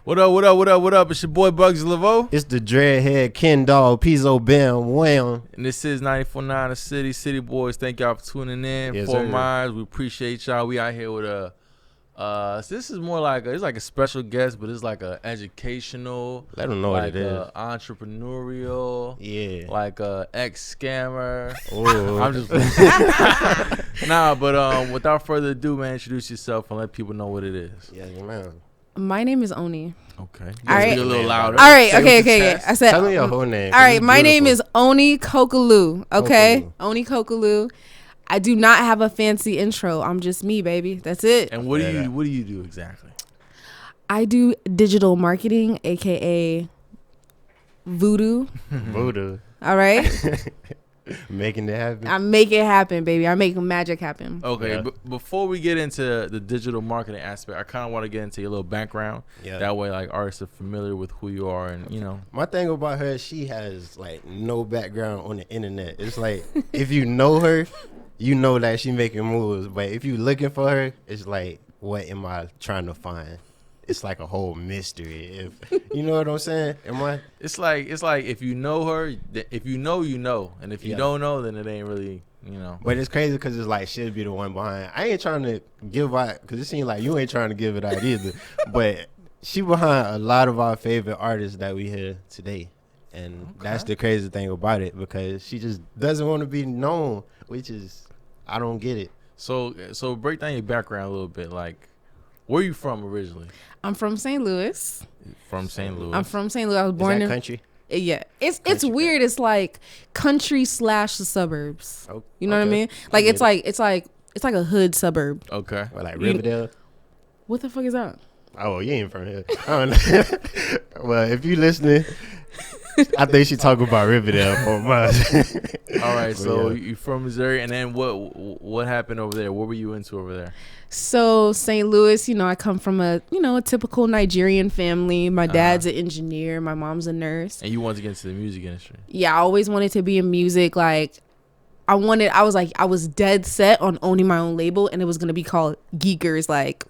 What up, what up, what up, what up? It's your boy Bugsy Laveau. It's the Dreadhead, Ken Dog, Pizzo Bam, Wham. And this is 94.9 The City. City Boys, thank y'all for tuning in. Yes, Fort sir. Myers, we appreciate y'all. We out here with so this is more like it's like a special guest, but it's like a educational. Let them know like what it is. Entrepreneurial. Yeah. Like a ex-scammer. Ooh. I'm just but without further ado, man, introduce yourself and let people know what it is. Yeah, man. My name is Oni. Okay. You All right. Be a little louder. All right. Say it Okay. with your Okay. chest. I said. Tell me your whole name. All right. My name beautiful. is Onyi Kokelu. Okay. Kokelu. Oni Kokelu. I do not have a fancy intro. I'm just me, baby. That's it. And what do you do exactly? I do digital marketing, aka voodoo. Voodoo. All right. Making it happen. I make it happen, baby. I make magic happen. Okay, Yeah. but before we get into the digital marketing aspect, I kind of want to get into your little background. Yeah. That way, like, artists are familiar with who you are and, you know. My thing about her, she has like no background on the internet. It's like if you know her, you know that she making moves. But if you looking for her, it's like, what am I trying to find? It's like a whole mystery. If you know what I'm saying, am I? It's like if you know her, if you know, you know. And if you Yeah. don't know, then it ain't really, you know. But it's crazy because it's like she'll be the one behind. I ain't trying to give out because it seems like you ain't trying to give it out either. But she behind a lot of our favorite artists that we hear today, and that's the crazy thing about it because she just doesn't want to be known, which is I don't get it. So break down your background a little bit. Like, where you from originally? I'm from St. Louis. From St. Louis. I'm from St. Louis. I was Is born that in country? Yeah, it's Country weird. It's like country / the suburbs. Oh, You know what I okay. mean? Like I it's get like a hood suburb. Okay. Or like You- Riverdale. What the fuck is that? Oh, you ain't from here. I don't know. Well, if you listening, I think she talking about Riverdale for months. All right. But So yeah. you from Missouri, and then what happened over there? What were you into over there? So St. Louis, I come from a typical Nigerian family. My dad's an engineer. My mom's a nurse. And you wanted to get into the music industry. Yeah, I always wanted to be in music. Like I was dead set on owning my own label, and it was gonna be called Geekers. Like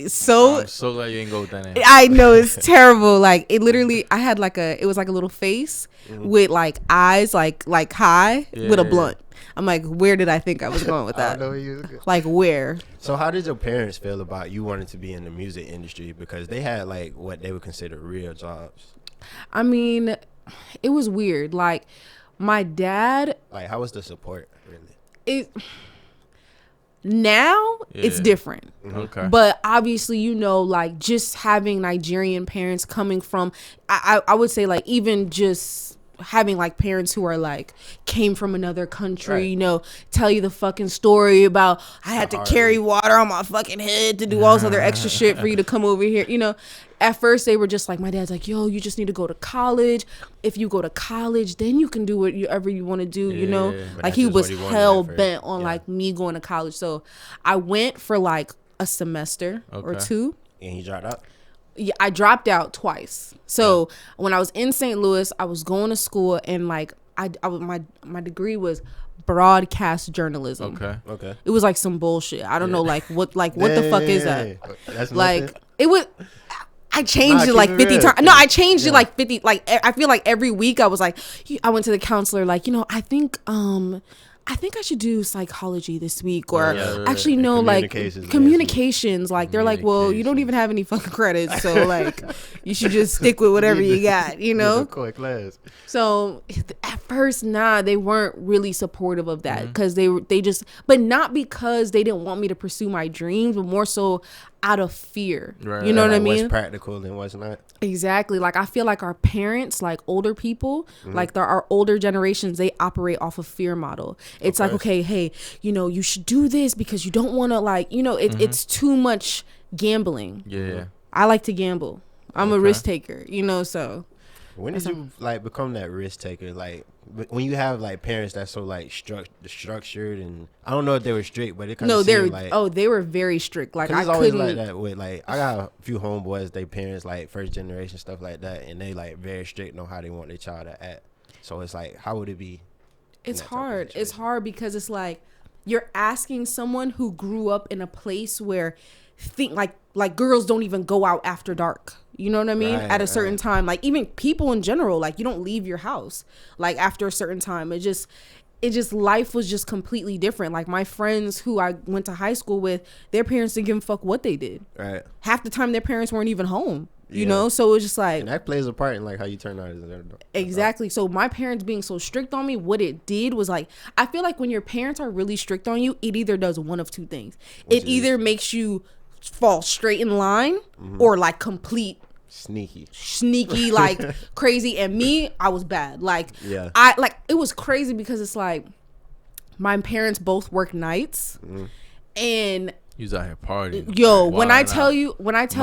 so. I'm so glad you didn't go with that name. I know it's terrible. Like it literally, I had it was like a little face with like eyes, like high with a blunt. I'm like, where did I think I was going with I that? don't know you. Like where? So how did your parents feel about you wanting to be in the music industry? Because they had like what they would consider real jobs. I mean, it was weird. Like my dad, Like how was the support really? it's Yeah. different. Okay. But obviously, like just having Nigerian parents coming from, I would say like even just having like parents who are like came from another country, Right. Tell you the fucking story about I had to carry water on my fucking head to do all this other extra shit for you to come over here. At first they were just like, my dad's like, yo, you just need to go to college. If you go to college, then you can do whatever you want to do, Yeah. But Like that's he just was what he wanted hell at first. bent on Yeah. like me going to college. So I went for like a semester or Okay. two. And he dropped out. Yeah, I dropped out twice. So when I was in St. Louis, I was going to school, and like my degree was broadcast journalism. Okay. It was like some bullshit. I don't know, like what the fuck is that? That's Like nothing? it was. I changed Nah, it like keep it 50 real. times. No, I changed Yeah. it like 50. Like I feel like every week I was like, I went to the counselor like, I think I should do psychology this week, or Yeah. actually no, like Communications, communications. Like they're like, well, you don't even have any fucking credits, so like you should just stick with whatever you got, Yeah, core class. So at first, they weren't really supportive of that because they just, but not because they didn't want me to pursue my dreams, but more so out of fear. Right. You know what I Like, mean? what's practical and what's not? Exactly. Like I feel like our parents, like older people, like our older generations, they operate off of fear model. It's like, okay, hey, you should do this because you don't want to like, it's too much gambling. Yeah. I like to gamble. I'm a risk taker, so. When did you like become that risk taker? Like when you have like parents that's so like structured, and I don't know if they were strict, but it kind of they were very strict. Like I it's always couldn't. like that with like I got a few homeboys, they parents like first generation stuff like that, and they like very strict on how they want their child to act. So it's like, how would it be? It's that type of hard. It's situation? hard because it's like you're asking someone who grew up in a place where like girls don't even go out after dark. You know what I mean? Right, At a certain right. time, like even people in general, like you don't leave your house. Like after a certain time, it just life was just completely different. Like my friends who I went to high school with, their parents didn't give a fuck what they did. Right. Half the time their parents weren't even home. You Yeah. know, so it was just like And that plays a part in like how you turn out as an adult. exactly. So my parents being so strict on me, what it did was like, I feel like when your parents are really strict on you, it either does one of two things. Which It either makes you fall straight in line or like complete sneaky like crazy. And me, I was bad. Like Yeah. it was crazy because it's like my parents both work nights and You was out here partying. yo, when I Wilding tell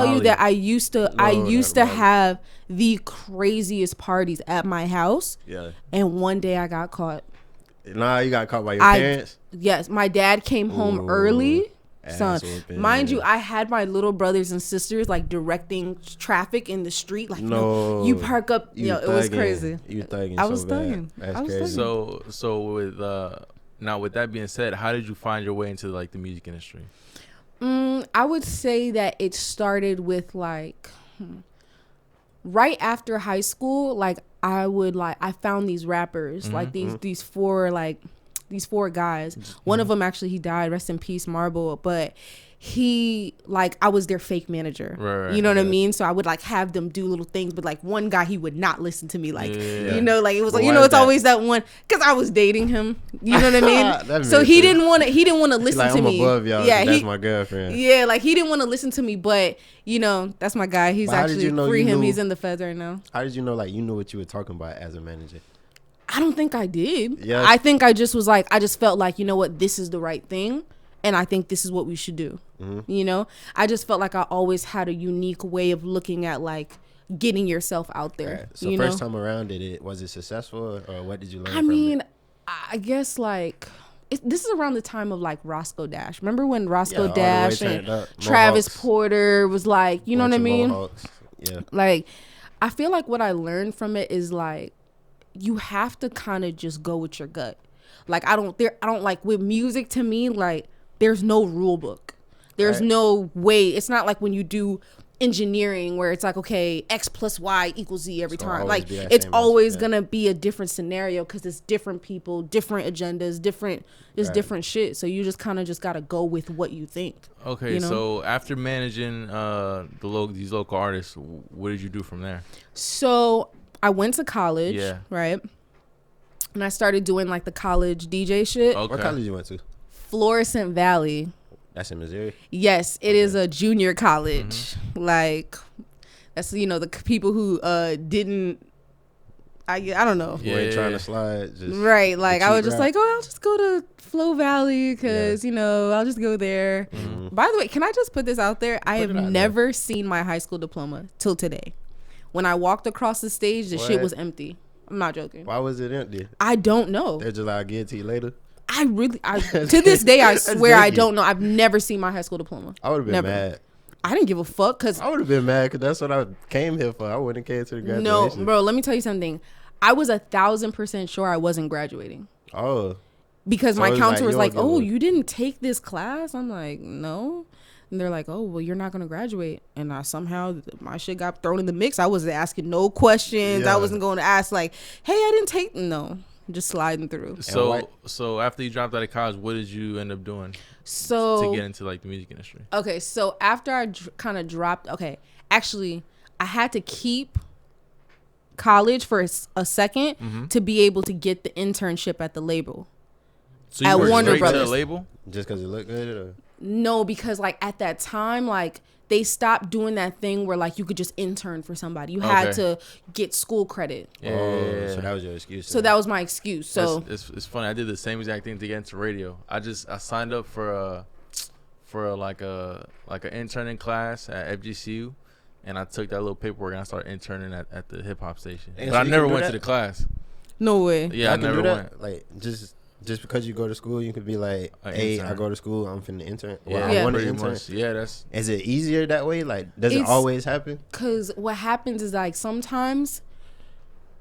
out. you that I used to Molly. have the craziest parties at my house, Yeah. and one day I got caught. Nah, you got caught by your parents. Yes, my dad came home Ooh, early. ass Son, whooping. mind you, I had my little brothers and sisters like directing traffic in the street. Like, No, you park up. You It was thugging. crazy. You thugging. I was so bad. thugging. That's I was crazy. thugging. So with now with that being said, how did you find your way into like the music industry? I would say that it started with like right after high school. Like I found these rappers, like these four guys. One of them actually he died. Rest in peace, Marble. But he like I was their fake manager. Right, you know what I yeah. mean? So I would like have them do little things, but like one guy he would not listen to me. Like Yeah. you know, like it was But like you why know is it's that? always that one because I was dating him. You know what I That mean? So makes he sense. didn't want to listen Like, to I'm me. above y'all. Yeah, That's my girlfriend. yeah, like he didn't want to listen to me, but you know, that's my guy. He's But how did actually you know free you him. knew- He's in the feds right now. How did you know? Like you knew what you were talking about as a manager. I don't think I did. Yeah. I think I just was like, I just felt like, you know what, this is the right thing. And I think this is what we should do. You know, I just felt like I always had a unique way of looking at like getting yourself out there. Right. So you first know? time around, was it successful or what did you learn? I mean, I guess like this is around the time of like Roscoe Dash. Remember when Roscoe all the way Dash turned and up. Travis Mohawks. Porter was like, you know what I mean? Yeah. Like, I feel like what I learned from it is like, you have to kind of just go with your gut. Like, I don't like with music to me, like, there's no rule book. There's Right. no way. It's not like when you do engineering where it's like, okay, X plus Y equals Z every So time. always Like, be that it's same always answer, yeah. going to be a different scenario because it's different people, different agendas, different Right. different shit. So you just kind of just got to go with what you think. Okay, You know? so after managing these local artists, what did you do from there? So I went to college, Yeah. right? And I started doing like the college DJ shit. Okay. What college you went to? Florissant Valley. That's in Missouri. Yes, it is a junior college. Like that's the people who didn't. I don't know. You ain't Yeah. trying to slide. Just Right, like I cheap was just rap. like, oh, I'll just go to Flow Valley because I'll just go there. By the way, can I just put this out there? I have it out there. never seen my high school diploma till today. When I walked across the stage, the shit What? was empty. I'm not joking. Why was it empty? I don't know. They're just like, I'll give it to you later. To this day, I That's swear I ganky. don't know. I've never seen my high school diploma. I would have been Never. mad. I didn't give a fuck because I would have been mad because that's what I came here for. I wouldn't have came to the no, graduation. bro. Let me tell you something. I was 1,000% sure I wasn't graduating Oh, because So my it's counselor like was you'll like, give "Oh, a- you didn't take this class?" I'm like, "No." And they're like, "Oh, well, you're not gonna graduate." And somehow my shit got thrown in the mix. I wasn't asking no questions. Yeah. I wasn't going to ask like, "Hey, I didn't take." No, just sliding through. So after you dropped out of college, what did you end up doing So to get into like the music industry? okay, so after I kind of dropped, okay, actually, I had to keep college for a second to be able to get the internship at the label. So you at were Warner straight to the Brothers. label? just because it looked good? Or? No, because like at that time, like they stopped doing that thing where like you could just intern for somebody. You had Okay. to get school credit. Yeah. Oh, so that was your excuse. So that was my excuse. So it's funny. I did the same exact thing to get into radio. I signed up for like an interning class at FGCU, and I took that little paperwork and I started interning at the hip hop station. And But so I you never can do went to that? the class. no way. Yeah, I Y'all can never do went. that? Like just because you go to school, you could be like, An "Hey, intern. I go to school. I'm finna intern." Well, Yeah, I want to pretty intern. much. Yeah, that's Is it easier that way? Like, does it It's- always happen? Because what happens is like sometimes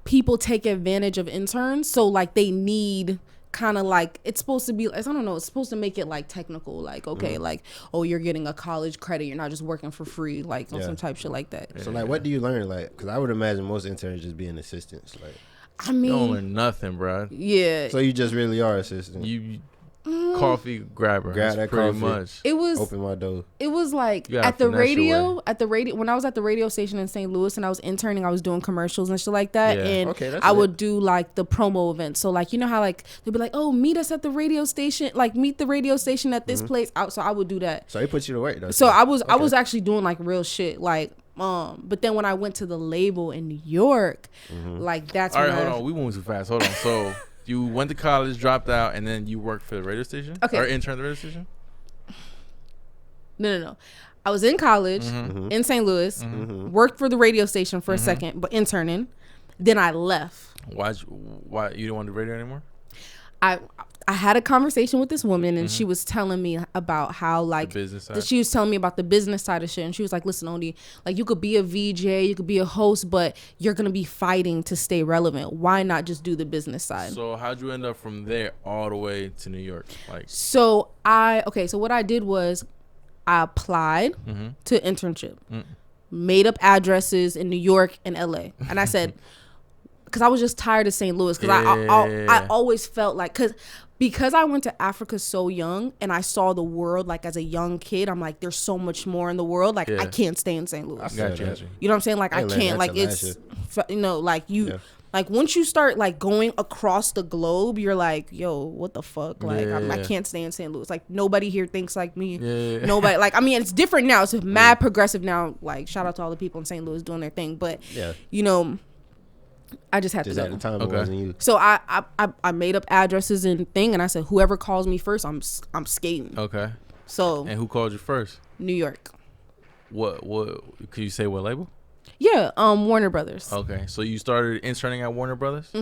people take advantage of interns. So like they need kind of like, it's supposed to be, I don't know, it's supposed to make it like technical, like, okay, like, oh, you're getting a college credit, you're not just working for free, like on some type shit like that. So like, what do you learn? Like, because I would imagine most interns just being assistants. Like, I mean, you don't learn nothing, bro. Yeah. So you just really are assistant. You coffee grabber. Grab that pretty coffee. much. It was Open my door. It was like You gotta at the finesse your radio when I was at the radio station in St. Louis and I was interning, I was doing commercials and shit like that. Yeah. And Okay, that's I lit. would do like the promo events. So like, you know how like they'd be like, oh, meet us at the radio station, like meet the radio station at this place. So I would do that. So he put you to work though. So I was actually doing like real shit. Like but then when I went to the label in New York, like that's All when right, hold on. We moving too fast. Hold on. So you went to college, dropped out, and then you worked for the radio station? Okay. Or interned at the radio station? No. I was in college in St. Louis, worked for the radio station for a second, but interning. Then I left. Why you don't want to do radio anymore? I had a conversation with this woman and she was telling me about how like The business side? she was telling me about the business side of shit, and she was like, listen, Onyi, like you could be a VJ, you could be a host, but you're gonna be fighting to stay relevant. Why not just do the business side? So how'd you end up from there all the way to New York? Like, So what I did was I applied to internship, made up addresses in New York and LA, and I said, because I was just tired of St. Louis, because I always felt like, because I went to Africa so young and I saw the world like as a young kid, I'm like, there's so much more in the world. Like I can't stay in St. Louis. Gotcha. You know what I'm saying? Like I can't. Like it's, you know, like you, like once you start like going across the globe, you're like, yo, what the fuck? Like I can't stay in St. Louis. Like nobody here thinks like me. Nobody. Like I mean, it's different now. It's mad progressive now. Like shout out to all the people in St. Louis doing their thing. But you know, I just had to go. At the time, it wasn't you. So I made up addresses and thing, and I said, whoever calls me first, I'm skating. okay. So And who called you first? New York. What could you say what label? Yeah, Warner Brothers. Okay. So you started interning at Warner Brothers?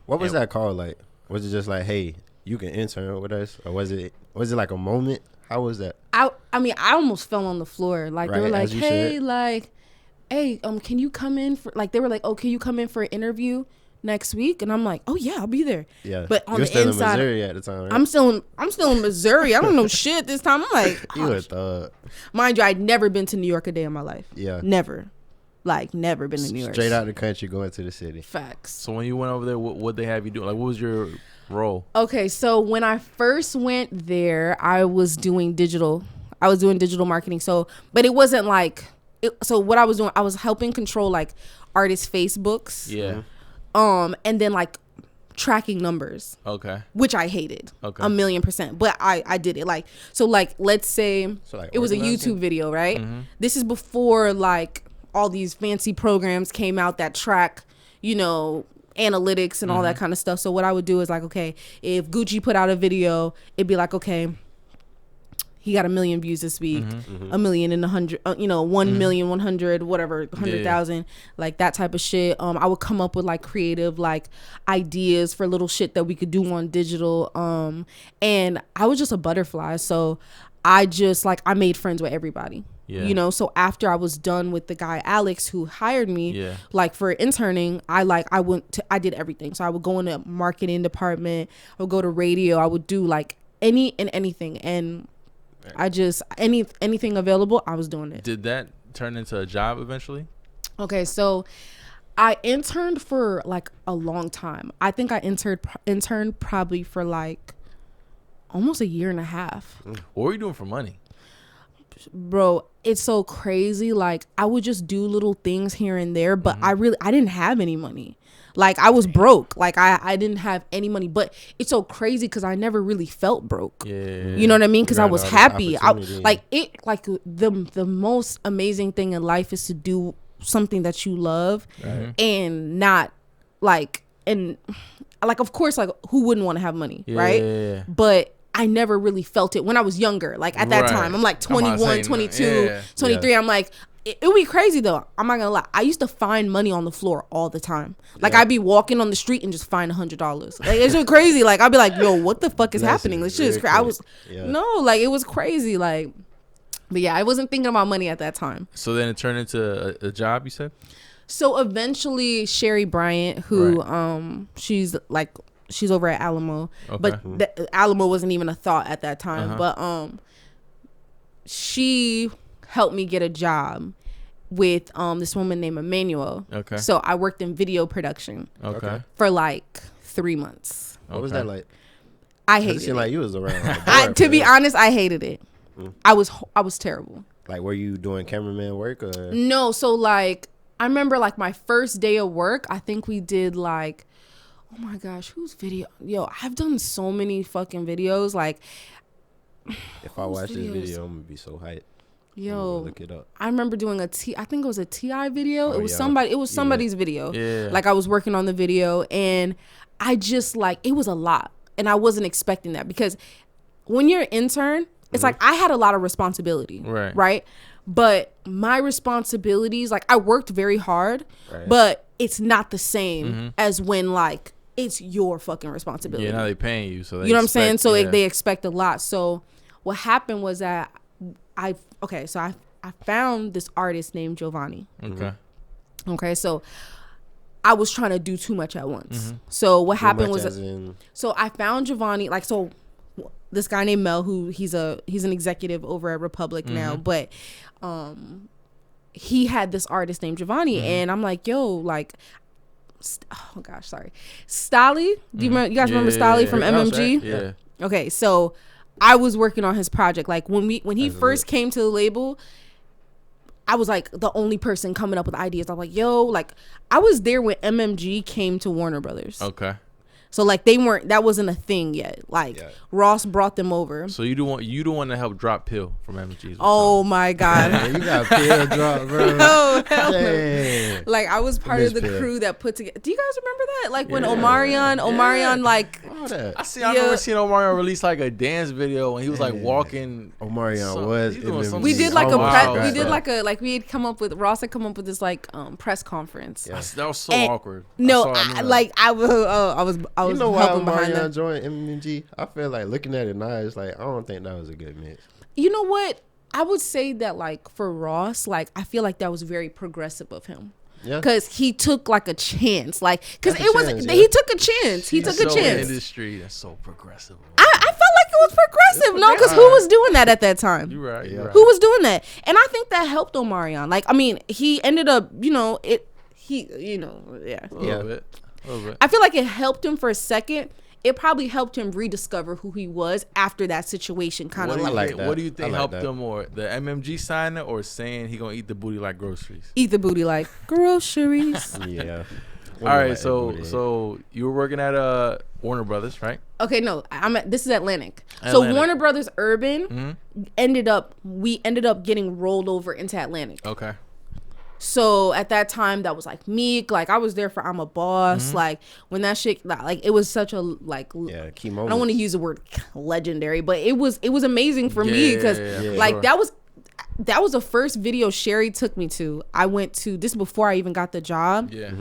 What was that called like? Was it just like, hey, you can intern with us, or was it like a moment? How was that? I mean, I almost fell on the floor. Like they were like, hey, like, hey, can you come in for, like, they were like, oh, can you come in for an interview next week? And I'm like, oh yeah, I'll be there. Yeah. But on You're the still inside, in Missouri at the time, right? I'm still in Missouri. I don't know shit this time. I'm like, You a thug. mind you, I'd never been to New York a day in my life. Yeah. Never. Like, never been to New York. Straight out the country, going to the city. Facts. So when you went over there, what they have you do? Like, what was your role? Okay, so when I first went there, I was doing digital marketing. So, but it wasn't like, so what I was doing, I was helping control like artist Facebooks. Yeah. And then like tracking numbers. Okay. Which I hated. Okay. 1,000,000%. But I did it. Like, so like, let's say it was a YouTube video, right? This is before like all these fancy programs came out that track, you know, analytics and all that kind of stuff. So what I would do is like, okay, if Gucci put out a video, it'd be like, okay, he got 1 million views this week, 1,100,000, 1,100,000, whatever, 100,000, like that type of shit. I would come up with like creative like ideas for little shit that we could do on digital. And I was just a butterfly. So I just like, I made friends with everybody. Yeah. You know, so after I was done with the guy Alex who hired me, like for interning, I did everything. So I would go in the marketing department, I would go to radio, I would do like anything, and I just anything available, I was doing it. Did that turn into a job eventually? Okay, so I interned for like a long time. I think I interned probably for like almost a year and a half. What were you doing for money? Bro, it's so crazy. Like I would just do little things here and there, but I didn't have any money. Like I was broke. Like I didn't have any money, but it's so crazy because I never really felt broke. Yeah. You know what I mean? Because I was happy. The most amazing thing in life is to do something that you love and not like, and like, of course, like who wouldn't want to have money, right? Yeah. But I never really felt it when I was younger. Like at that time, I'm like 21, 22, 23. Yeah. I'm like, it would be crazy though. I'm not gonna lie. I used to find money on the floor all the time. Like I'd be walking on the street and just find $100. Like it's just crazy. Like I'd be like, yo, what the fuck is happening? This shit is crazy. I was, like it was crazy. Like, but yeah, I wasn't thinking about money at that time. So then it turned into a job, you said? So eventually Sherry Bryant, who she's like she's over at Alamo, Okay. but Alamo wasn't even a thought at that time. But she helped me get a job with this woman named Emmanuel. Okay. So I worked in video production. Okay. For like 3 months. What was that like? I It hated seemed it. like you was around. To be honest, I hated it. I was terrible. Like, were you doing cameraman work or? No, so like I remember like my first day of work, I think we did like, oh my gosh, whose video? Yo, I've done so many fucking videos. Like, If I watch this videos? video, I'm gonna be so hyped. I'm gonna yo, look it up. I remember doing I think it was a TI video. Oh, It was yeah. somebody's video. Yeah. Like I was working on the video and I just like, it was a lot. And I wasn't expecting that because when you're an intern, it's like I had a lot of responsibility. Right. Right. But my responsibilities, like I worked very hard, Right. but it's not the same as when like it's your fucking responsibility. Yeah, now they paying you, so they You know what I'm saying? expect- So yeah. they expect a lot. So what happened was that I found this artist named Giovanni. Okay. Okay, so I was trying to do too much at once. So what happened was so I found Giovanni, like, so this guy named Mel, who he's an executive over at Republic now, but he had this artist named Giovanni, and I'm like, yo, like, oh gosh, sorry, Stolly. Do you remember? You guys remember Stolly from MMG? Right? Yeah. Okay, so I was working on his project. Like when he first came to the label, I was like the only person coming up with ideas. I'm like, yo, like I was there when MMG came to Warner Brothers. Okay. So like that wasn't a thing yet. Like Ross brought them over. So you the one to help drop Pill from MG. Oh my God. You got Pill drop, bro. No, hell no. Dang. Like I was part of the Pill. crew that put together. Do you guys remember that? Like when Omarion like All that. I remember seeing Omarion release like a dance video when he was like walking. Omarion was. he's doing some- we did like Oh my we God. did like a we had come up with Ross had come up with this like press conference. Yeah. That was so And- awkward. No, I I was You know why helping behind Omarion that. joined MMG? I feel like looking at it now, it's like I don't think that was a good mix. You know what? I would say that like for Ross, like I feel like that was very progressive of him. Yeah. Cause he took like a chance, like cause That's a it was chance, yeah. he took a chance. He took a so chance. Industry that's so progressive. I felt like it was progressive. No, because who was doing that at that time? You're right. You're right. Who was doing that? And I think that helped Omarion. Like, I mean, he ended up, yeah. A little bit. I feel like it helped him for a second. It probably helped him rediscover who he was after that situation. Kind of like What do you think I like helped that. him more, the MMG signing or saying he gonna eat the booty like groceries? eat the booty like groceries. Yeah. All right, so you were working at Warner Brothers, right? Okay, no, this is Atlantic. So Atlantic. Warner Brothers Urban ended up getting rolled over into Atlantic. Okay. So at that time, that was like Meek. Like I was there for I'm a Boss. Like when that shit, like it was such a like. Yeah, key I moment. don't want to use the word legendary, but it was amazing for me because like sure. that was the first video Sherry took me to. I went to this before I even got the job. Yeah.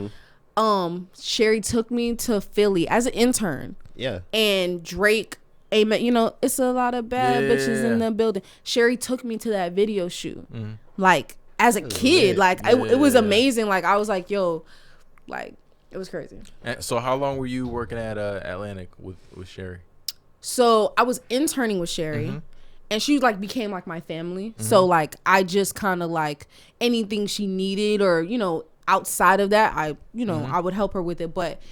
Sherry took me to Philly as an intern. Yeah. And Drake, amen. It's a lot of bad bitches in the building. Sherry took me to that video shoot. Like as a kid, like it was amazing. Like I was like, yo, like it was crazy. And so how long were you working at Atlantic with Sherry? So I was interning with Sherry. And she like became like my family. So like I just kind of like anything she needed or outside of that I would help her with it. But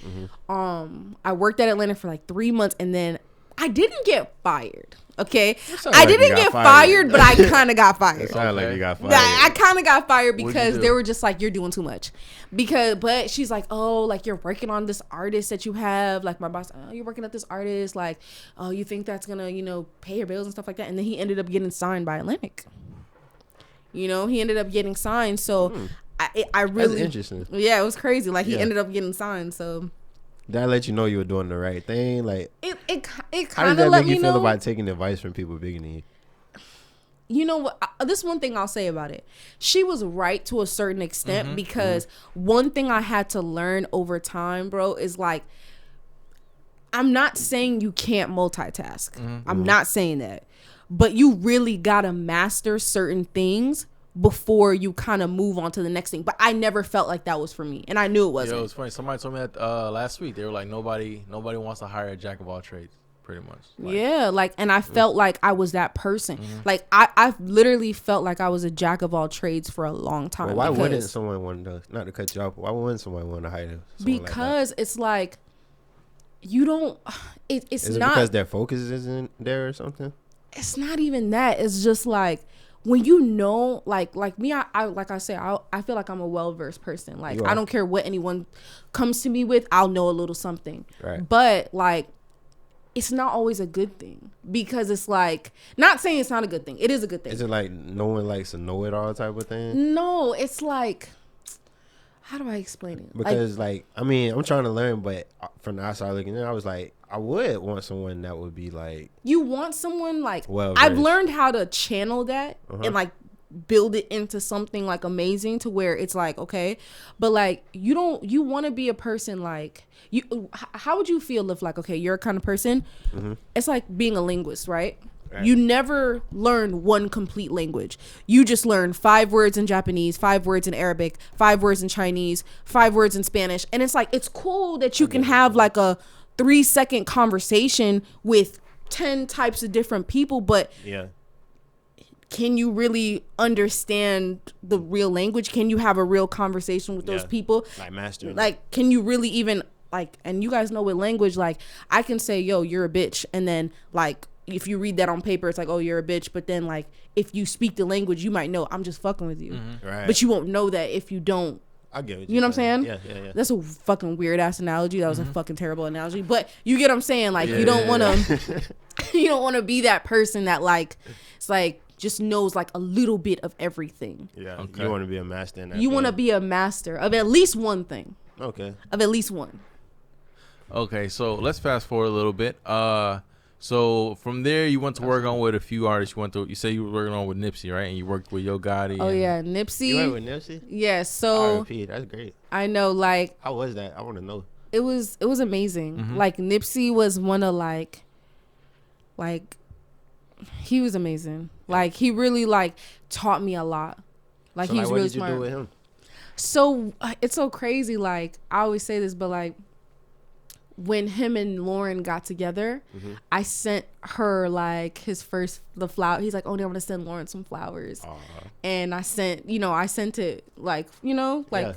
I worked at Atlanta for like 3 months and then I didn't get fired. Okay, I didn't get fired, but I kind of got fired. It sounded like you got fired. I kind of got fired because do? they were just like, you're doing too much. But she's like, oh, like you're working on this artist that you have. Like my boss, oh, you're working at this artist. Like, oh, you think that's gonna, pay your bills and stuff like that. And then he ended up getting signed by Atlantic. He ended up getting signed. So I really, That's interesting. yeah, it was crazy. Like he Yeah. ended up getting signed. So That let you know you were doing the right thing. Like, it how does kind of that let make me you feel know. about taking advice from people bigger than you? You know what? This is one thing I'll say about it. She was right to a certain extent because one thing I had to learn over time, bro, is like, I'm not saying you can't multitask. I'm not saying that. But you really got to master certain things before you kind of move on to the next thing. But I never felt like that was for me, and I knew it wasn't. Yo, it's funny. Somebody told me that last week. They were like, nobody wants to hire a jack of all trades, pretty much. Like, yeah, like, and I felt like I was that person. Like, I literally felt like I was a jack of all trades for a long time. Well, why wouldn't someone want to, not to cut you off, why wouldn't someone want to hire someone because it's like, you don't, it's Is it not. because their focus isn't there or something? It's not even that. It's just like, when you know, like me, I like I say, I feel like I'm a well-versed person. Like, I don't care what anyone comes to me with, I'll know a little something. Right. But, like, it's not always a good thing, because it's like, not saying it's not a good thing. It is a good thing. Is it like no one likes a know-it-all type of thing? No, it's like, how do I explain it? Because, like, I mean, I'm trying to learn, but from the outside looking in, I was like, I would want someone that would be like, you want someone like, well, I've learned how to channel that and like build it into something like amazing, to where it's like, okay, but like, you want to be a person like, how would you feel if, like, okay, you're a kind of person, it's like being a linguist, right? You never learn one complete language. You just learn 5 words in Japanese, 5 words in Arabic, 5 words in Chinese, 5 words in Spanish. And it's like, it's cool that you can have like a 3-second conversation with 10 types of different people, but can you really understand the real language? Can you have a real conversation with those people? Like mastering. Like, can you really even, like, and you guys know with language, like, I can say, yo, you're a bitch, and then, like, if you read that on paper, it's like, oh, you're a bitch. But then, like, if you speak the language, you might know I'm just fucking with you. Right. But you won't know that if you don't. I get what you know what I'm saying? Yeah. That's a fucking weird ass analogy. That was a fucking terrible analogy. But you get what I'm saying? Like, you don't want to, you don't want to be that person that, like, it's like, just knows like a little bit of everything. Yeah. Okay. You want to be a master in that. You want to be a master of at least one thing. Okay. Of at least one. Okay, so let's fast forward a little bit. So from there, you went to work on with a few artists. You say you were working on with Nipsey, right? And you worked with Yo Gotti. Oh yeah, Nipsey. You worked with Nipsey? Yeah. So R.I.P. That's great. I know, like, how was that? I want to know. It was amazing. Like, Nipsey was one of like he was amazing. Like, he really like taught me a lot. Like, so, he was what really did you smart. do with him? So it's so crazy. Like, I always say this, but like, when him and Lauren got together, I sent her like the flower. He's like, oh, I'm gonna send Lauren some flowers. And I sent it like, like,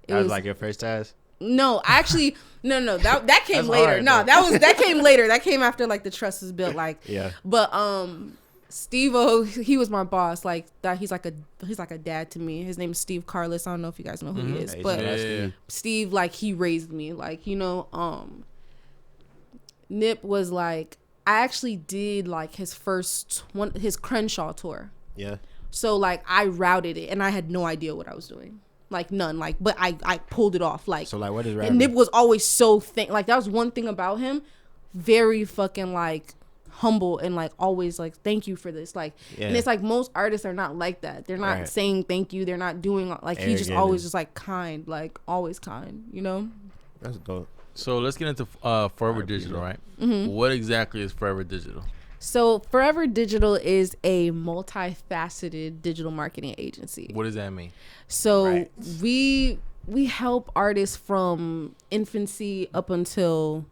it was like your first task. No, actually, no, that came later. Hard, that came later. That came after like the trust was built. Like, but Steve-O, he was my boss. Like that, he's like a dad to me. His name is Steve Carlos. I don't know if you guys know who he is, but Steve, like, he raised me. Like, Nip was like, I actually did like his Crenshaw tour. Yeah. So like, I routed it, and I had no idea what I was doing. Like, none. Like, but I pulled it off. Like, so like, what is routing? And Nip was always so like, that was one thing about him. Very fucking like humble, and like always like, thank you for this. Like, and it's like, most artists are not like that. They're not saying thank you. They're not doing like, he's just always just like kind, like always kind, That's dope. So let's get into Forever Digital, right? What exactly is Forever Digital? So Forever Digital is a multifaceted digital marketing agency. What does that mean? So we help artists from infancy up until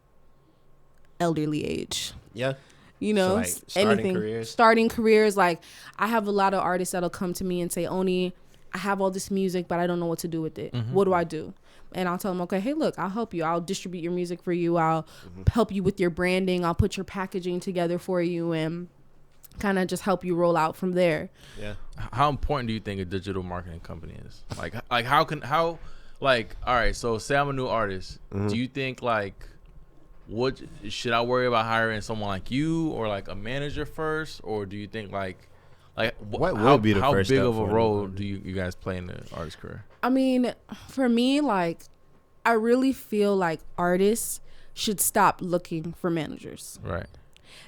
elderly age. Yeah. So like starting careers. Like, I have a lot of artists that'll come to me and say, Onyi, I have all this music, but I don't know what to do with it. What do I do? And I'll tell them, okay, hey, look, I'll help you. I'll distribute your music for you. I'll help you with your branding. I'll put your packaging together for you and kind of just help you roll out from there. Yeah. How important do you think a digital marketing company is? Like all right, so say I'm a new artist. Do you think like, what should I worry about hiring someone like you or like a manager first? Or do you think how big of a role do you guys play in the artist career? I mean, for me, like, I really feel like artists should stop looking for managers. Right.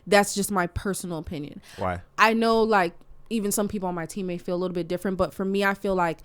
That's just my personal opinion. Why? I know, like, even some people on my team may feel a little bit different, but for me, I feel like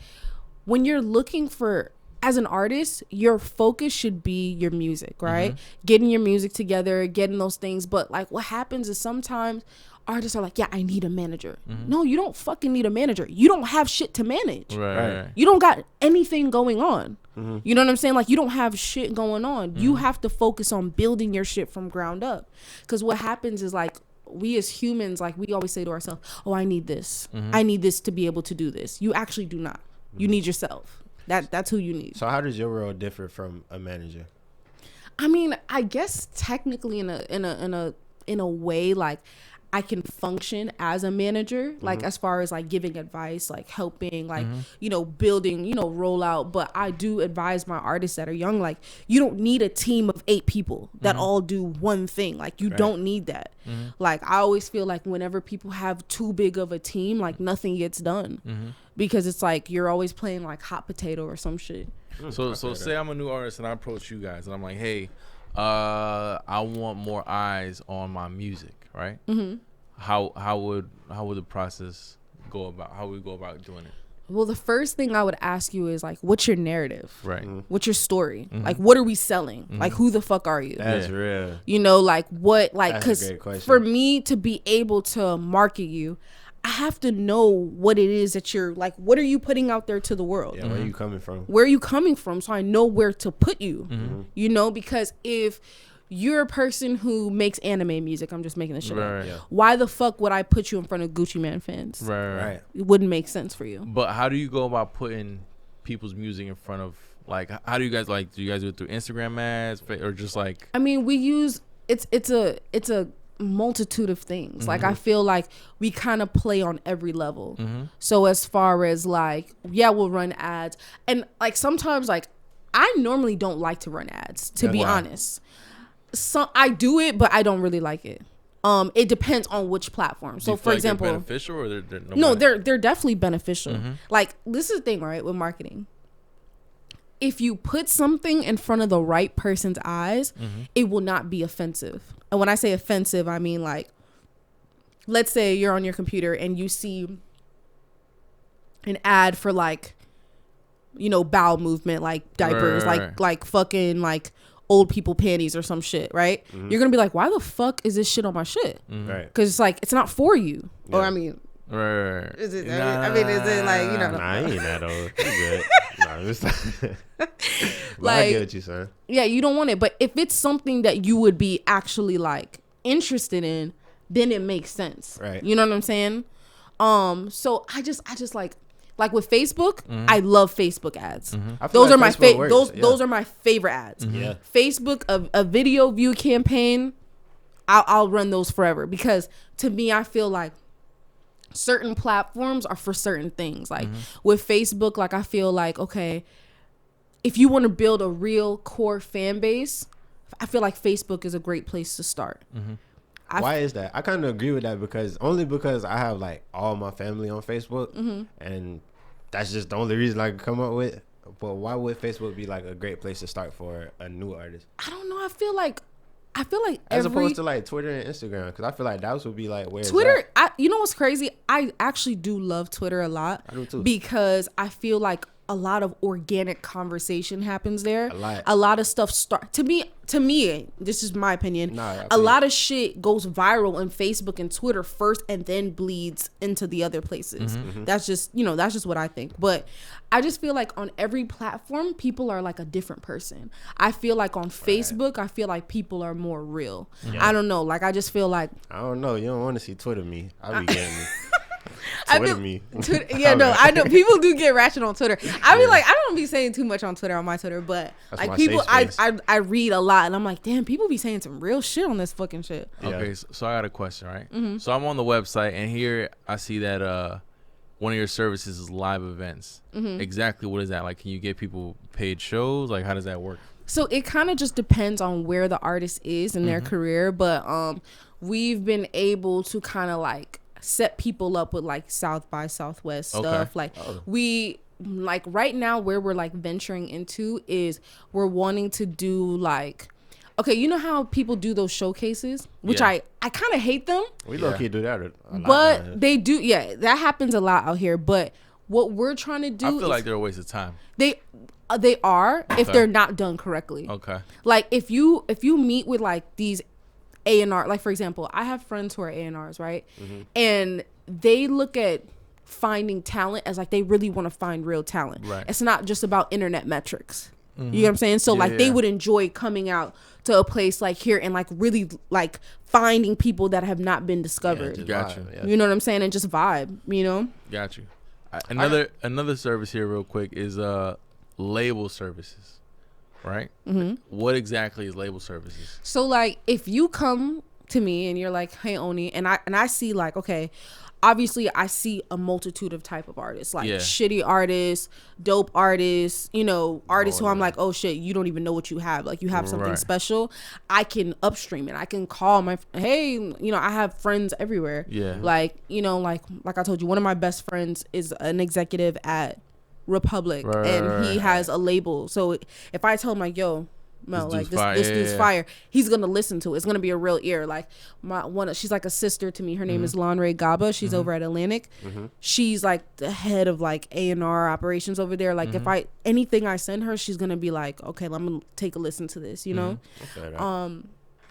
when you're looking for, as an artist, your focus should be your music, right? Getting your music together, getting those things. But like, what happens is sometimes artists are like, yeah, I need a manager. No, you don't fucking need a manager. You don't have shit to manage. Right. You don't got anything going on. You know what I'm saying? Like, you don't have shit going on. You have to focus on building your shit from ground up. Because what happens is, like, we as humans, like, we always say to ourselves, oh, I need this. I need this to be able to do this. You actually do not. You need yourself. That's who you need. So how does your role differ from a manager? I mean, I guess technically in a way, like, I can function as a manager, like, as far as like giving advice, like helping, like, you know, building, you know, rollout. But I do advise my artists that are young, like, you don't need a team of 8 people that all do one thing. Like, you don't need that. Like, I always feel like whenever people have too big of a team, like, nothing gets done because it's like you're always playing like hot potato or some shit. So say I'm a new artist and I approach you guys and I'm like, hey, I want more eyes on my music, right? How would the process go about? How would we go about doing it? Well, the first thing I would ask you is, like, what's your narrative? Right. What's your story? Like, what are we selling? Like, who the fuck are you? That's real. You know, like, what, like, That's because for me to be able to market you, I have to know what it is that you're, like, what are you putting out there to the world? Yeah, where are you coming from? Where are you coming from? So I know where to put you, you know, because if you're a person who makes anime music, I'm just making this shit up. Yeah. Why the fuck would I put you in front of Gucci Man fans? Right. It wouldn't make sense for you. But how do you go about putting people's music in front of, like, how do you guys, like, do you guys do it through Instagram ads or just like? I mean, we use it's a multitude of things. Like, I feel like we kind of play on every level. So as far as, like, yeah, we'll run ads, and like sometimes, like, I normally don't like to run ads, to be honest. So I do it, but I don't really like it. It depends on which platform. So, for example, they're beneficial or they're no, they're definitely beneficial. Like, this is the thing, right, with marketing. If you put something in front of the right person's eyes, it will not be offensive. And when I say offensive, I mean, like, let's say you're on your computer and you see an ad for, like, you know, bowel movement, like diapers, like fucking, like, old people panties or some shit, right? You're gonna be like, why the fuck is this shit on my shit? Right. Because it's like, it's not for you. Yeah. Or I mean, Right. is it? I mean, is it like, you know? Nah, I ain't that old. You good? Nah, just Like, I get what you saying. Yeah, you don't want it. But if it's something that you would be actually, like, interested in, then it makes sense. Right. You know what I'm saying? So I just like with Facebook, I love Facebook ads. I feel Those are like my Facebook works, those are my favorite ads. Yeah. Facebook, a video view campaign, I'll run those forever, because to me, I feel like certain platforms are for certain things. Like with Facebook, like, I feel like, okay, if you want to build a real core fan base, I feel like Facebook is a great place to start. Why is that? I kind of agree with that, because I have, like, all my family on Facebook, and that's just the only reason I can come up with. But why would Facebook be, like, a great place to start for a new artist? I don't know. I feel like as opposed to, like, Twitter and Instagram, because I feel like that would be, like, where Twitter. You know what's crazy? I actually do love Twitter a lot. I do too. Because I feel like a lot of organic conversation happens there. A lot of stuff to me, this is my opinion. A lot of shit goes viral on Facebook and Twitter first, and then bleeds into the other places. That's just what I think. But I just feel like on every platform, people are like a different person. I feel like on Facebook, I feel like people are more real. I don't know. Like, I just feel like, I don't know. You don't want to see Twitter me. I be getting me. Yeah, no, I know people do get ratchet on Twitter. I be like, I don't be saying too much on Twitter, on my Twitter, but that's like, people, I read a lot, and I'm like, damn, people be saying some real shit on this fucking shit. Okay, so I got a question, right? So I'm on the website, and here I see that one of your services is live events. Exactly what is that? Like, can you get people paid shows? Like, how does that work? So it kind of just depends on where the artist is in their career, but we've been able to kind of like set people up with like South by Southwest stuff. Like we, like, right now where we're like venturing into is we're wanting to do like, okay, you know how people do those showcases, which I kind of hate them. We low-key do that a lot. But they do, that happens a lot out here. But what we're trying to do, I feel like they're a waste of time. They are if they're not done correctly. Okay. Like, if you meet with like these A&R, like for example, I have friends who are A&Rs, right? And they look at finding talent as like they really want to find real talent. Right. It's not just about internet metrics. You know what I'm saying? So like they would enjoy coming out to a place like here and like really like finding people that have not been discovered. Got you. You know what I'm saying? And just vibe, you know? Got you. Another service here real quick is label services, right? What exactly is label services? So like if you come to me and you're like, hey Oni, and I see like, okay, obviously I see a multitude of type of artists, like shitty artists, dope artists, you know, artists who I'm like, oh shit, you don't even know what you have. Like you have something special. I can upstream it. I can call hey, you know, I have friends everywhere. Yeah. Like, you know, like I told you, one of my best friends is an executive at Republic and he has a label. So if I tell him like, yo, Mel, like this dude's fire, he's gonna listen to it. It's gonna be a real ear. Like she's like a sister to me. Her name is Lanre Gaba. She's over at Atlantic. She's like the head of like A&R operations over there. Like if anything I send her, she's gonna be like, okay, let me take a listen to this, you know.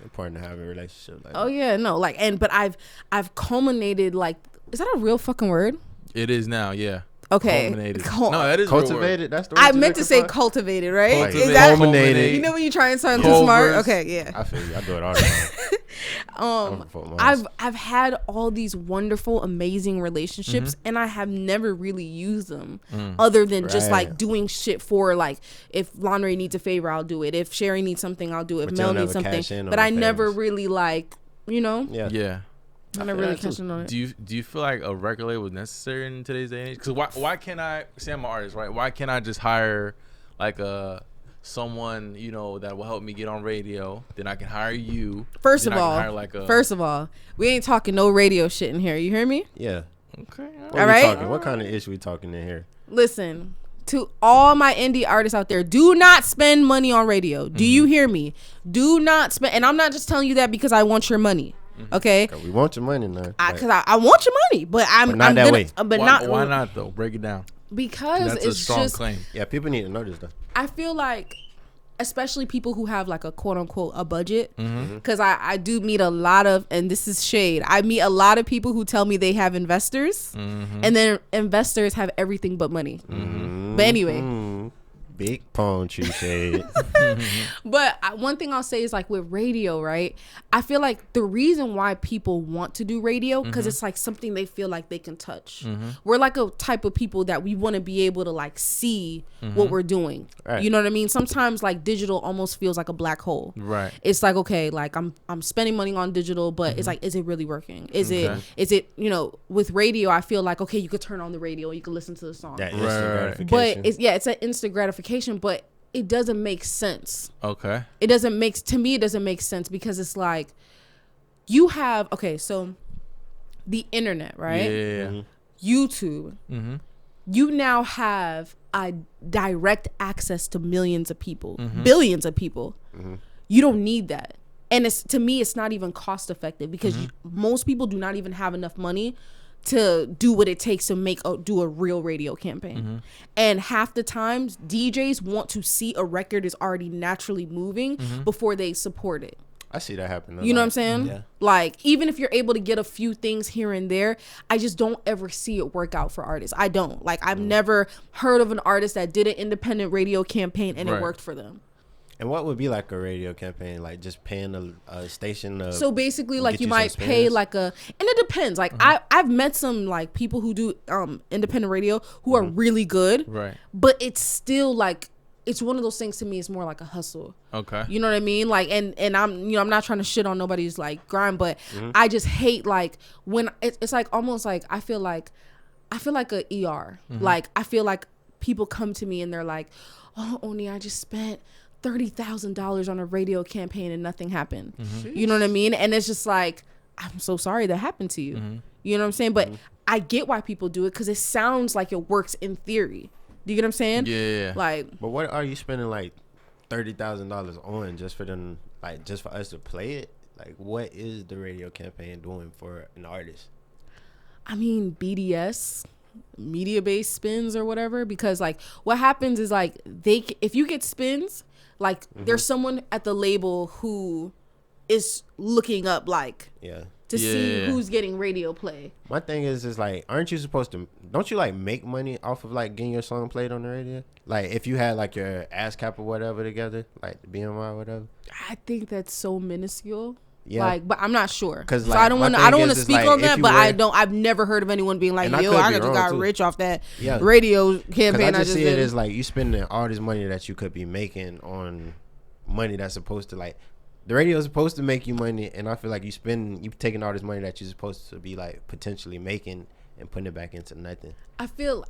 Important to have a relationship like that. Yeah, no, like, but I've culminated, like, is that a real fucking word? It is now, yeah. Okay. No, that is cultivated. That's the word I meant to say cultivated, right? Is that culminated? You know when you try and sound too smart? Okay, yeah. I feel you. I do it all the time. I've had all these wonderful, amazing relationships, and I have never really used them other than just like doing shit for, like, if Lanre needs a favor, I'll do it. If Sherry needs something, I'll do it. If Mel needs something, but I never really like, you know. Yeah. I'm not really catching on it. Do you feel like a record label is necessary in today's day and age? Because why can't I say I'm an artist, right? Why can't I just hire like someone, you know, that will help me get on radio? Then I can hire you. First of all, we ain't talking no radio shit in here. You hear me? Yeah. Okay. All right. What kind of issue we talking in here? Listen, to all my indie artists out there, do not spend money on radio. Do you hear me? Do not spend. And I'm not just telling you that because I want your money. Okay, we want your money now. Because I want your money, but I'm not that way. But why not though? Break it down. Because that's it's a strong just claim. Yeah, people need to know this though. I feel like, especially people who have like a quote unquote a budget, because I do meet a lot of, and this is shade, I meet a lot of people who tell me they have investors, and then investors have everything but money. But anyway. Big palm tree shade. But one thing I'll say is like with radio, right? I feel like the reason why people want to do radio, because it's like something they feel like they can touch. We're like a type of people that we want to be able to like see what we're doing. Right. You know what I mean? Sometimes like digital almost feels like a black hole. Right. It's like, okay, like I'm spending money on digital, but it's like, is it really working? Is it, you know, with radio, I feel like, okay, you could turn on the radio and you can listen to the song. That instant gratification. But it's an instant gratification, but it doesn't make sense. Okay. It doesn't make sense because it's like you have, okay, so the internet, right? Yeah. YouTube. You now have a direct access to millions of people, billions of people. You don't need that. And to me, it's not even cost effective because most people do not even have enough money to do what it takes to do a real radio campaign. And half the times DJs want to see a record is already naturally moving before they support it. I see that happen. You know what I'm saying? Yeah. Like, even if you're able to get a few things here and there, I just don't ever see it work out for artists. I don't. Like, I've never heard of an artist that did an independent radio campaign and it worked for them. And what would be like a radio campaign? Like just paying a station? So basically, like you might pay like and it depends. Like I've met some like people who do independent radio who are really good. Right. But it's still like, it's one of those things to me, it's more like a hustle. Okay. You know what I mean? Like, and I'm, you know, I'm not trying to shit on nobody's like grind, but I just hate like when it's like almost like I feel like a ER. Like I feel like people come to me and they're like, oh, Oni, I just spent $30,000 on a radio campaign and nothing happened. You know what I mean? And it's just like, I'm so sorry that happened to you. You know what I'm saying? But I get why people do it because it sounds like it works in theory. Do you get what I'm saying? Yeah. Like, but what are you spending like $30,000 on just for them, like just for us to play it? Like, what is the radio campaign doing for an artist? I mean, BDS, media-based spins or whatever. Because like, what happens is like if you get spins, like there's someone at the label who is looking up like to see who's getting radio play. My thing is like, aren't you supposed to? Don't you like make money off of like getting your song played on the radio? Like if you had like your ASCAP or whatever together, like the BMI or whatever. I think that's so minuscule. Yeah, like, but I'm not sure. Because like, so I don't want to speak like, on that. But I've never heard of anyone being like, "Yo, I just got rich off that radio campaign." I just see it as like you spending all this money that you could be making on money that's supposed to like. The radio is supposed to make you money, and I feel like you taking all this money that you're supposed to be like potentially making and putting it back into nothing. I feel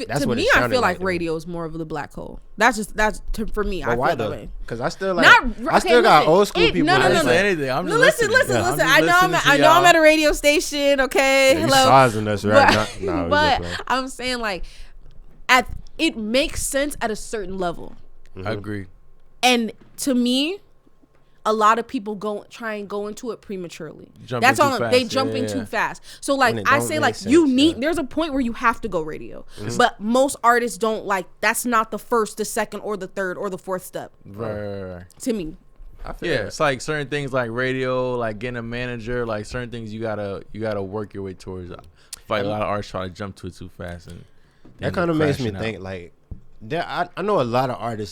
that's to what me, I feel like radio is more of the black hole. That's for me. But I why feel though? that way. Because I still like I still got old school people. No. Anything. I'm just listen. I know I'm at a radio station. Okay, yeah, hello. You sizing us right now. But I'm saying like, it makes sense at a certain level. I agree. And to me, a lot of people go into it prematurely. That's all. They jump in too fast. So like I say, like there's a point where you have to go radio, but most artists don't like. That's not the first, the second, or the third, or the fourth step. Right. To me. It's like certain things like radio, like getting a manager, like certain things you gotta work your way towards. I feel like a lot of artists try to jump to it too fast, and that kind of makes me think like I know a lot of artists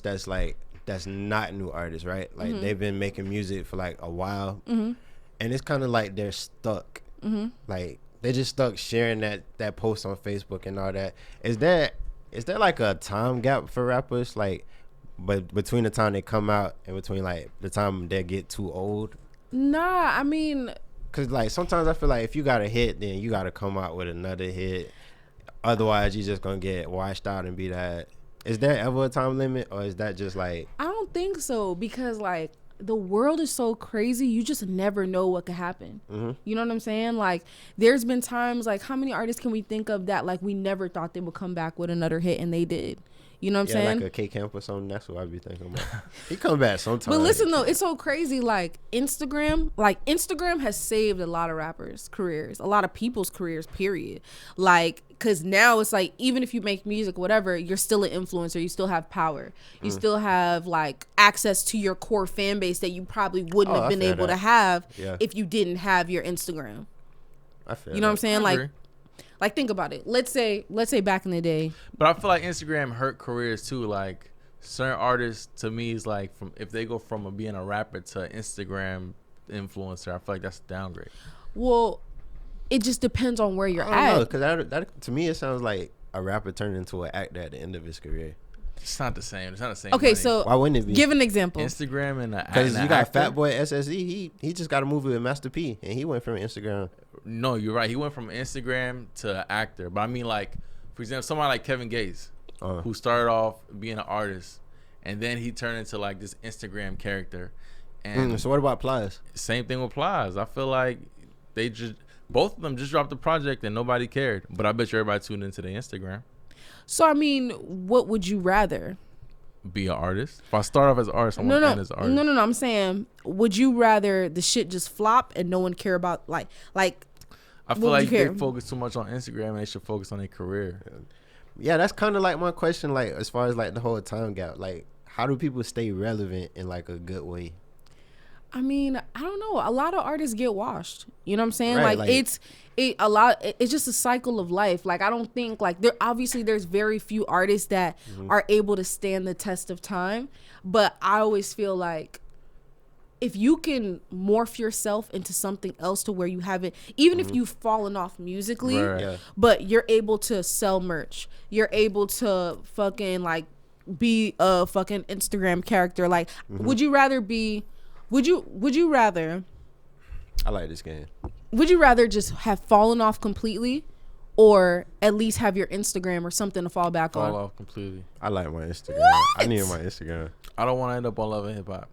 that's not new artists, right? Like they've been making music for like a while, and it's kind of like they're stuck. Like they're just stuck sharing that post on Facebook and all that. Is there like a time gap for rappers, like, but between the time they come out and between like the time they get too old? Nah, I mean, cause like sometimes I feel like if you got a hit, then you got to come out with another hit. Otherwise, you're just gonna get washed out and be that. Is there ever a time limit, or is that just like? I don't think so, because like the world is so crazy, you just never know what could happen. You know what I'm saying? Like there's been times, like how many artists can we think of that like we never thought they would come back with another hit, and they did. You know what I'm saying? Like a K-Camp or something. That's what I be thinking about. He come back sometime. But listen though, it's so crazy. Like Instagram has saved a lot of rappers' careers, a lot of people's careers. Period. Like, cause now it's like even if you make music, whatever, you're still an influencer. You still have power. You still have like access to your core fan base that you probably wouldn't have been able to have if you didn't have your Instagram. I feel. You know what I'm saying? Like think about it. Let's say back in the day. But I feel like Instagram hurt careers too. Like certain artists, to me, is like if they go from being a rapper to Instagram influencer, I feel like that's a downgrade. Well, it just depends on where you're at. Because that to me it sounds like a rapper turned into an actor at the end of his career. It's not the same. It's not the same. Okay, money. so why wouldn't it be? Give an example. Instagram and because you got Fatboy SSE. He just got a movie with Master P, and he went from Instagram. No, you're right. He went from Instagram to actor. But I mean, like, for example, somebody like Kevin Gates, who started off being an artist, and then he turned into like this Instagram character. And so what about Plies? Same thing with Plies. I feel like both of them just dropped the project and nobody cared. But I bet you everybody tuned into their Instagram. So I mean, what would you rather? Be an artist? If I start off as an artist, I want to end as an artist. No. I'm saying, would you rather the shit just flop and no one care about like? I feel like they focus too much on Instagram and they should focus on their career. Yeah, that's kind of like my question. Like as far as like the whole time gap, like how do people stay relevant in like a good way? I mean, I don't know. A lot of artists get washed. You know what I'm saying? Right, like it's just a cycle of life. Like I don't think like there's very few artists that are able to stand the test of time. But I always feel like if you can morph yourself into something else to where you haven't, even if you've fallen off musically, but you're able to sell merch, you're able to fucking like be a fucking Instagram character. Like, would you rather I like this game. Would you rather just have fallen off completely, or at least have your Instagram or something to fall back on? Fall off completely. I like my Instagram. What? I need my Instagram. I don't want to end up on Love and Hip Hop.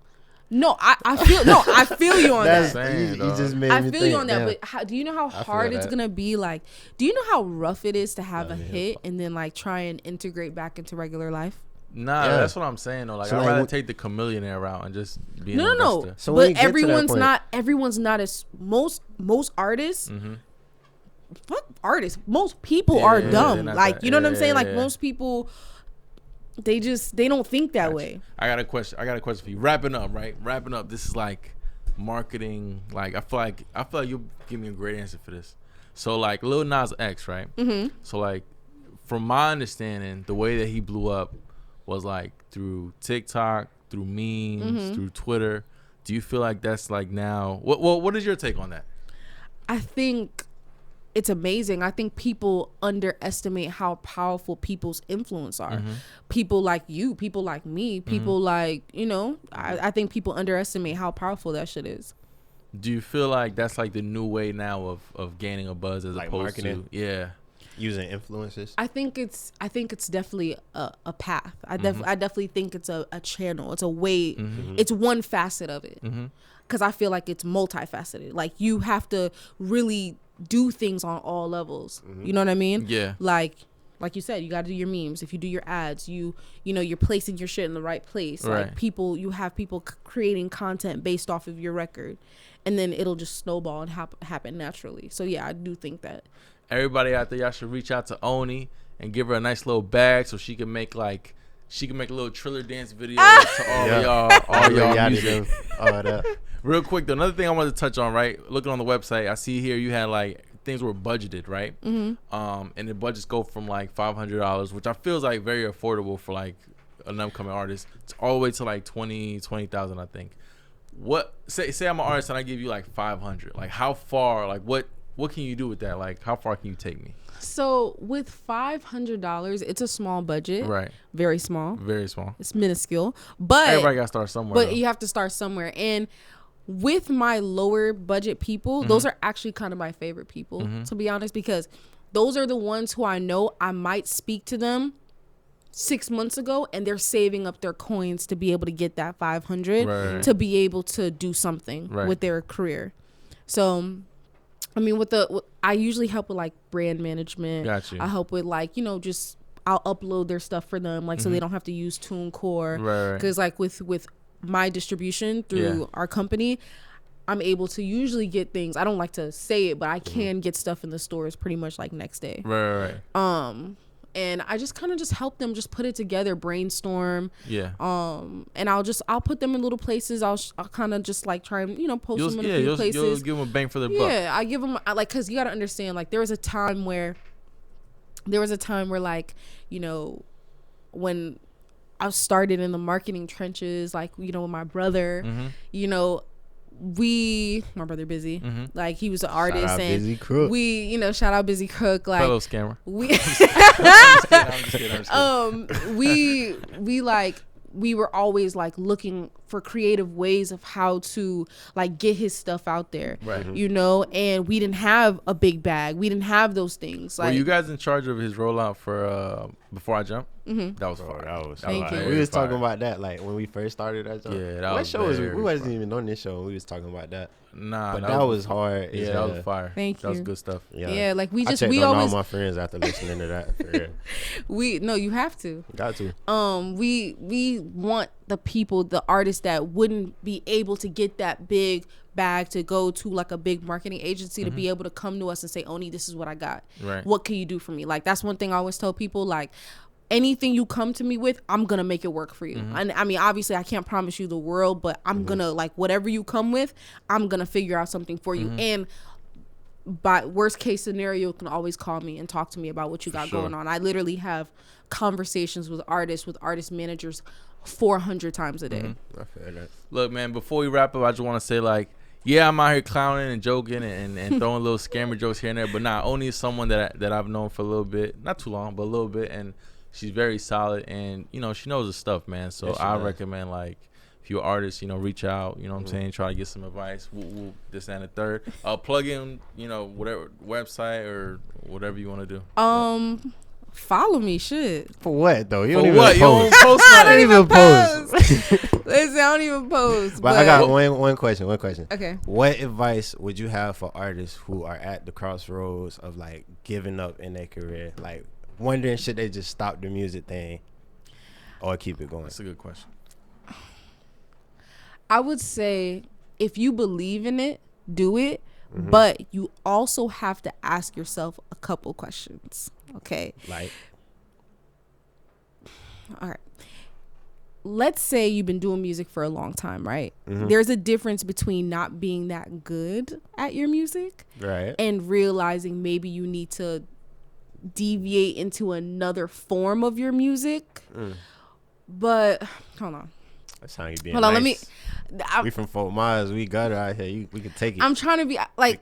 No, I feel you on that. You just made me think. I feel you on that, but do you know how hard it's gonna be? Like, do you know how rough it is to have a hit and then like try and integrate back into regular life? Nah, that's what I'm saying though. Like, so I'd rather take the chameleonaire route and just be an investor. No. So but everyone's not as most artists. Fuck artists. Most people are dumb. Like, you know what I'm saying? Like most people, they don't think that way. I got a question for you. Wrapping up. This is like marketing, like I feel like you'll give me a great answer for this. So like Lil Nas X, right? So like from my understanding, the way that he blew up was like through TikTok, through memes, through Twitter. Do you feel like that's like now? What is your take on that? I think it's amazing. I think people underestimate how powerful people's influence are. People like you, people like me, people like, I think people underestimate how powerful that shit is. Do you feel like that's like the new way now of gaining a buzz as like opposed marketing? To using influencers? I think it's definitely a path. I definitely think it's a channel. It's a way. It's one facet of it. Because I feel like it's multifaceted. Like you have to really do things on all levels. You know what I mean? Yeah. Like you said, you got to do your memes. If you do your ads, you're placing your shit in the right place. Right. Like you have people creating content based off of your record, and then it'll just snowball and happen naturally. So yeah, I do think that. Everybody out there, y'all should reach out to Oni and give her a nice little bag so she can make a little Triller dance video to all y'all music. Real quick though, another thing I wanted to touch on, right? Looking on the website, I see here you had like things were budgeted, right? And the budgets go from like $500, which I feel is like very affordable for like an upcoming artist, all the way to like 20,000, I think. What say I'm an artist and I give you like 500? Like how far? Like what can you do with that? Like how far can you take me? So with $500, it's a small budget, right? Very small. It's minuscule, but everybody got to start somewhere. But you have to start somewhere, and with my lower budget people, those are actually kind of my favorite people, to be honest, because those are the ones who I know I might speak to them 6 months ago and they're saving up their coins to be able to get that 500 to be able to do something with their career. So I mean, I usually help with like brand management. Got you. I help with like, just I'll upload their stuff for them, like so they don't have to use TuneCore. Because like with my distribution through our company, I'm able to usually get things. I don't like to say it, but I can get stuff in the stores pretty much like next day. Right. And I just kind of just help them just put it together, brainstorm. Yeah. And I'll put them in little places. I'll kind of just like try and post them in a few places. You'll give them a bang for their buck. Yeah, I give them like, cause you gotta understand, like there was a time where like when I started in the marketing trenches, like with my brother, my brother Busy, like he was an artist, shout out and Busy Crook. we shout out Busy Crook, like fellow scammer. I'm just kidding. We were always like looking for creative ways of how to like get his stuff out there, right? And we didn't have a big bag. We didn't have those things. Like, were you guys in charge of his rollout for Before I Jump? Mm-hmm. That was fire. Thank you. We was talking about that like when we first started that jump. Yeah, that what was show was very we wasn't even on this show when we was talking about that. Nah, but that was hard. Yeah, that was fire. Thank you. That was good stuff. Yeah, like we I checked on always all my friends after listening to that. For real. You have to. Got to. We want the artists that wouldn't be able to get that big bag to go to like a big marketing agency to be able to come to us and say, Oni, this is what I got. Right. What can you do for me? Like that's one thing I always tell people, like anything you come to me with, I'm gonna make it work for you. And I mean, obviously I can't promise you the world, but I'm gonna, like, whatever you come with, I'm gonna figure out something for you. And by worst case scenario, you can always call me and talk to me about what you got going on. I literally have conversations with artist managers 400 times a day. I feel that. Look, man, before we wrap up, I just want to say, like, yeah, I'm out here clowning and joking and throwing little scammer jokes here and there, but Oni is someone that I've known for a little bit, not too long, but a little bit, and she's very solid, and she knows her stuff, man. So yeah, I recommend, like, if you're an artist, reach out, what I'm saying, try to get some advice. We'll this and the third. Plug in, whatever website or whatever you want to do. Follow me, shit. For what though? You For don't what? even You don't post. post I don't even post. Listen, I don't even post. But I got one question. Okay. What advice would you have for artists who are at the crossroads of like giving up in their career, like wondering should they just stop the music thing or keep it going? That's a good question. I would say if you believe in it, do it. But you also have to ask yourself a couple questions. Okay. Like. All right. let's say you've been doing music for a long time, right? Mm-hmm. There's a difference between not being that good at your music, right, and realizing maybe you need to deviate into another form of your music. But hold on. That's how you being. Hold on, nice. We from Fort Myers. We got it out here. We can take it. I'm trying to be like,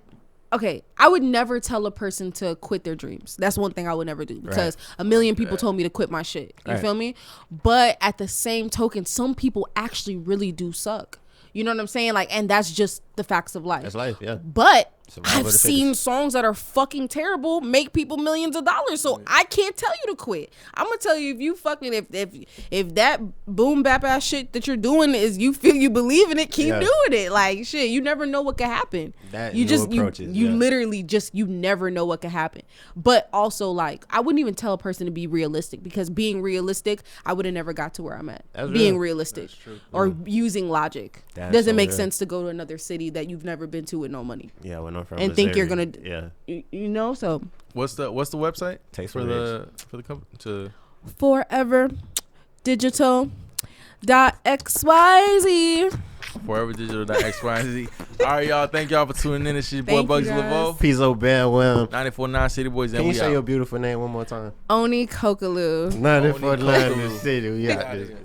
okay, I would never tell a person to quit their dreams. That's one thing I would never do, because a million people told me to quit my shit. You feel me? But at the same token, some people actually really do suck. You know what I'm saying? Like, and that's just the facts of life. That's life, yeah. But Survival I've seen songs that are fucking terrible make people millions of dollars. So I can't tell you to quit. I'm gonna tell you, if you fucking if that boom bap ass shit that you're doing is, you feel you believe in it, keep doing it. Like, shit, you never know what could happen. That you just approaches, you literally just, you never know what could happen. But also, like, I wouldn't even tell a person to be realistic, because being realistic, I would have never got to where I'm at. That's being real. realistic or using logic. That's doesn't so make real. sense to go to another city that you've never been to with no money. Yeah, when I'm from and Missouri, think you're gonna, yeah. you know. So What's the website Taste for for the company to ForeverDigital.xyz. ForeverDigital.xyz. All right, y'all. Thank y'all for tuning in. It's your boy Thank you, Bugsy guys. Laveau. Pizzo Band Wham. 94.9 City Boys. Can And you we say out. your beautiful name one more time? Onyi Kokelu. 94.9 Kokelu. City. We out Outta there. here.